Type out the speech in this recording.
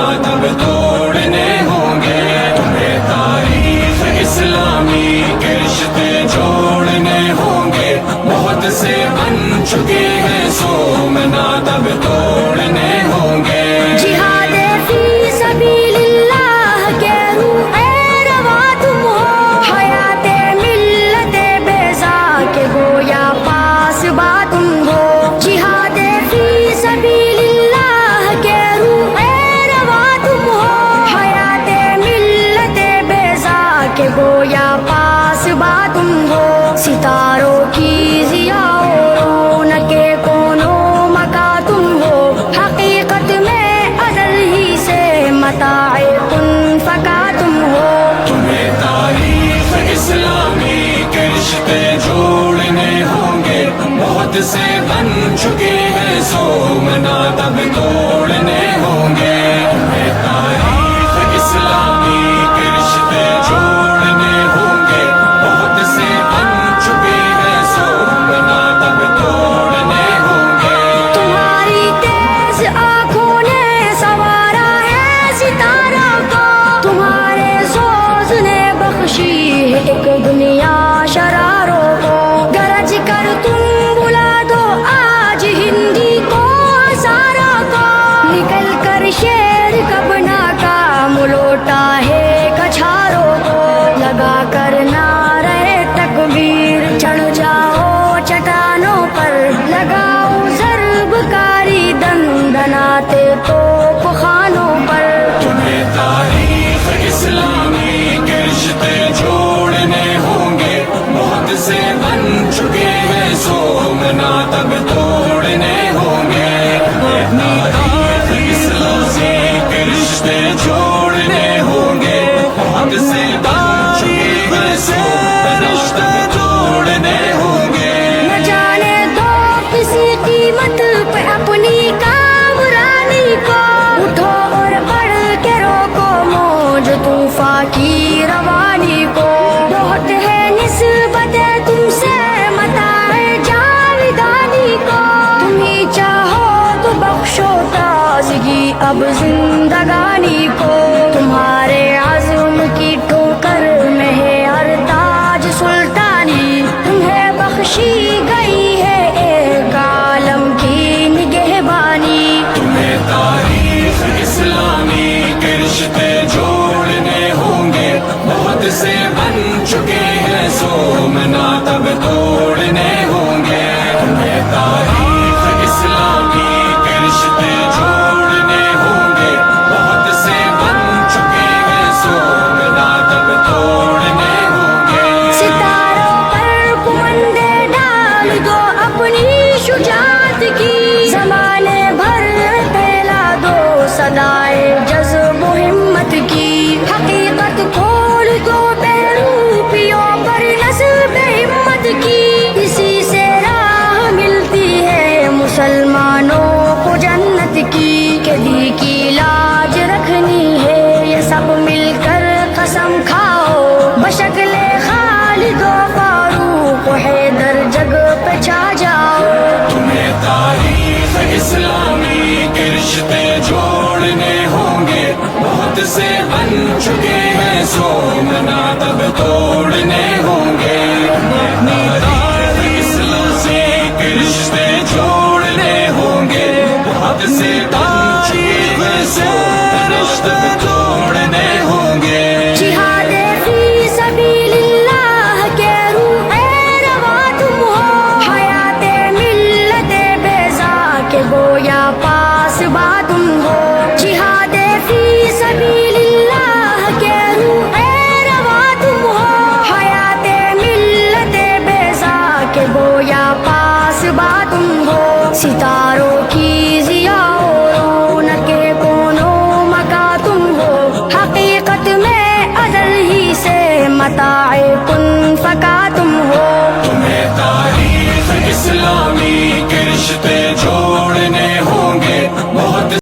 مناطب توڑنے ہوں گے، تمہیں تاریخ اسلامی کے رشتے جوڑنے ہوں گے، بہت سے بن چکے ہیں سو مناطب توڑنے ہوں گے۔ جہاد فی سبیل اللہ کے روح روا تم ہو، حیات ملت بیضا کے گویا پاس با تم ہو۔ جہاد فی سبیل اللہ کے روح روا تم ہو، حیات ملت بیضا کے گویا پاس با تم ہو۔ ستاروں کی ضیاء و رونق کونوں مکا تم ہو، حقیقت میں ازل ہی سے متاع کن فکا تم ہو۔ تمہیں تاریخ اسلامی کے رشتے جوڑنے ہوں گے، بہت سے بن چکے ہیں سو مناطب توڑنے ہوں گے۔ تمہیں تاریخ اسلامی کے رشتے جوڑنے ہوں گے، بہت سے بن چکے ہیں سو مناطب توڑنے ہوں گے۔ تمہاری تیز آنکھوں نے سنوارا ہے ستارہ کو، تمہارے سوز نے بخشی ہے ایک دنیا شراروں کو۔ گرج کر تم بلا دو آج ہندی کو ہزارہ کو، نکل کر شیر کب ناکام لوٹا ہے کچھاروں کو۔ لگا کر نعرہ تکبیر چڑھ جاؤ چٹانوں پر، لگاؤ ضرب کاری دندناتے توپ خانوں پر۔ تمہیں تاریخ اسلامی کے رشتے جوڑنے ہوں گے، بہت سے بن چکے ہیں سو مناطب توڑنے ہوں گے۔ تاریخ اسلامی کے رشتے جوڑنے ہوں گے، بہت سے بن چکے ہیں سو مناطب توڑنے ہوں گے۔ نہ جانے دو کسی قیمت پہ اپنی کامرانی کو، اٹھو اور بڑھ کے روکو موج طوفان کی روانی کو۔ بہت ہے نسبت تم سے متاع جاودانی کو، تم ہی چاہو تو بخشو تازگی اب زندگانی کو۔ تمہارے عزم کی ٹھوکر میں ہے ہر تاج سلطانی، تمہیں بخشی گئی ہے ایک عالم کی نگہبانی۔ تمہیں تاریخ اسلامی کے رشتے جوڑنے ہوں گے، بہت سے بن چکے ہیں سو مناطب توڑنے ہوں گے۔ تمہیں تاریخ اسلامی کے رشتے جوڑنے ہوں گے، بہت سے بن چکے ہیں سو مناطب توڑنے ہوں گے۔ ستاروں پر کمندے ڈال دو اپنی شجاعت کی، زمانے بھر پھیلا دو صدائے جذب و ہمت کی۔ حقیقت کھول دو بہروپیوں پر نصب ہمت کی، اسی سے راہ ملتی ہے مسلمانوں کو جنت کی۔ کدی کی لاج رکھنی ہے یہ سب مل کر قسم کھاؤ، بشکل خالد و فاروق و حیدر جگ پہ چھا جاؤ۔ تمہیں تاریخ اسلامی کے رشتے جوڑنے ہوں گے، بہت سے بن چکے ہیں سو مناطب توڑنے ہوں گے۔ تاریخ اسلامی کے رشتے جوڑنے ہوں گے، بہت سے بن چکے ہیں سو مناطب توڑنے ہوں گے۔ جہاد فی سبیل اللہ کے روح روا تم ہو، حیات ملت بیضا کے گویا پاس با تم ہو۔ جہاد فی سبیل اللہ کے روح روا تم ہو، حیات ملت بیضا کے گویا پاس با تم ہو۔ ستاروں کی ضیاء و رونق کونوں مکا تم ہو، حقیقت میں ازل ہی سے متاع کن فکا